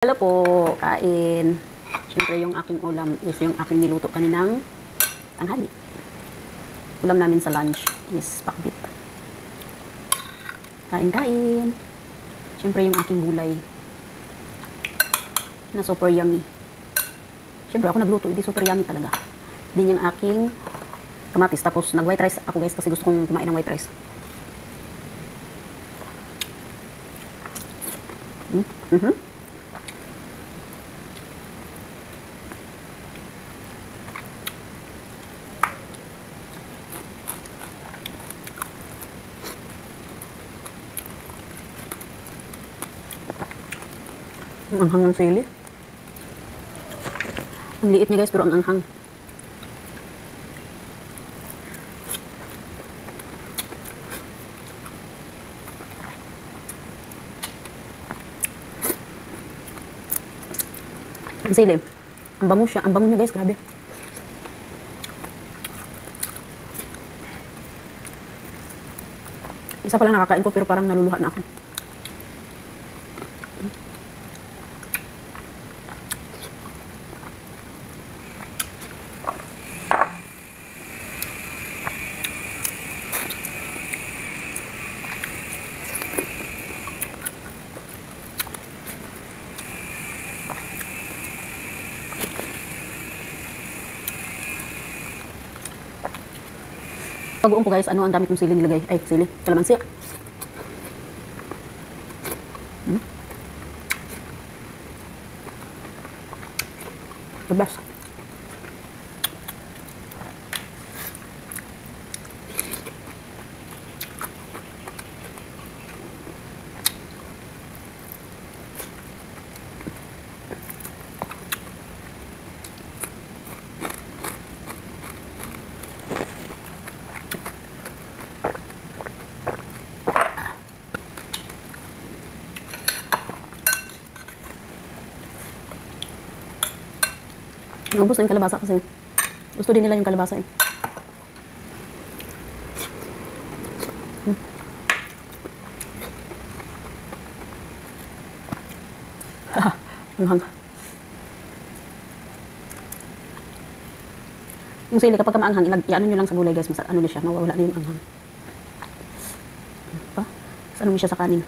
Hello po, kain. Siyempre yung aking ulam is yung aking niluto kaninang tanghali. Ulam namin sa lunch is pakbit. Kain. Siyempre yung aking gulay na super yummy. Siyempre ako nagluto, hindi super yummy talaga. Din yung aking kamatis. Tapos nag white rice ako guys kasi gusto kong kumain ng white rice. Ang anghang ng sili. Ang liit niya guys, pero ang anghang. Ang sili. Ang bango siya. Ang bango niya guys, grabe. Isa pa lang nakakain ko pero parang naluluha na ako. Pag-uong ko guys, ang dami kong sili nilagay. Ay, sili. Kalamansi. The best. Naubos na yung kalabasa kasi gusto din nila yung kalabasa eh. Anghang. Yung sili kapag maanghang, i-ano nyo lang sa gulay guys, ano na siya, mawawala na yung anghang. Pa? Ano mo siya sa kanin.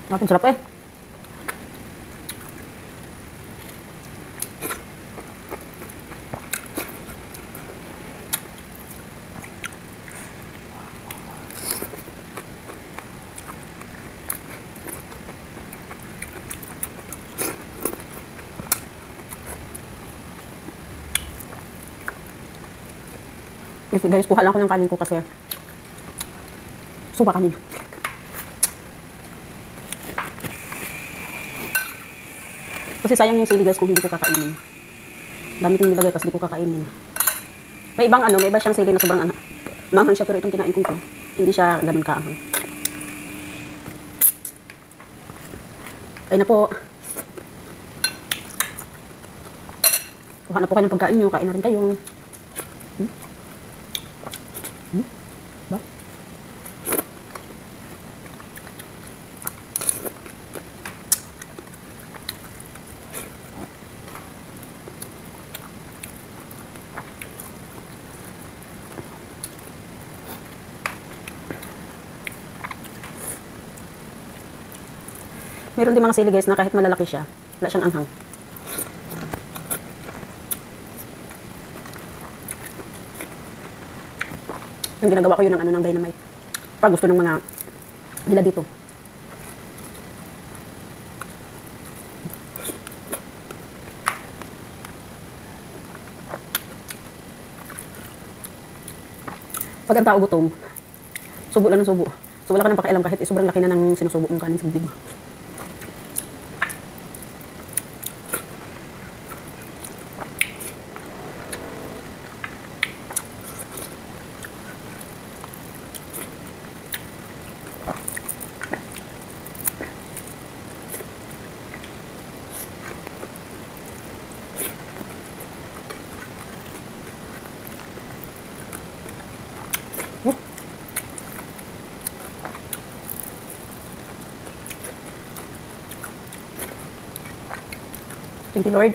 Ang sarap eh. Guys, kuha lang ako ng kanin ko kasi suba kanin. Kasi sayang yung sili guys kung hindi ko kakainin. Dami kong nilagay kasi hindi ko kakainin. May ibang may iba siyang sili na sobrang maanghang siya pero itong kinain ko ito, hindi siya ganun kaanghang. Ay na po. Kuha na po kayo ng pagkain nyo, kain na rin kayo. Ba? Meron din mga sili guys na kahit malalaki siya, wala siyang anghang. Yung ginagawa ko yun ng dynamite. Pag gusto ng mga nila dito. Pag ang tao gutom, subo lang ng subo. So wala ka nang pakialam kahit sobrang laki na ng sinusubo mong kanin sa bibig mo. Thank you, Lord.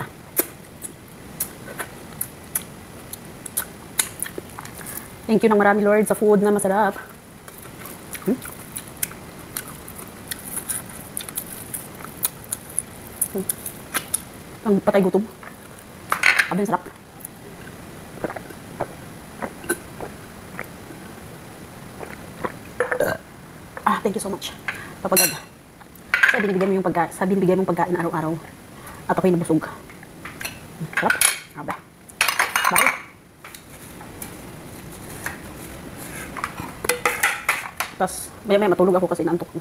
Thank you ng marami, Lord, sa food na masarap. Ang patay gutom. Sabi ang sarap. Thank you so much. Papagad. Sa binibigay mong pagkain araw-araw. At ako'y nabusog. Sarap. Aba. Bye. Tapos, maya-maya matulog ako kasi naantok ko.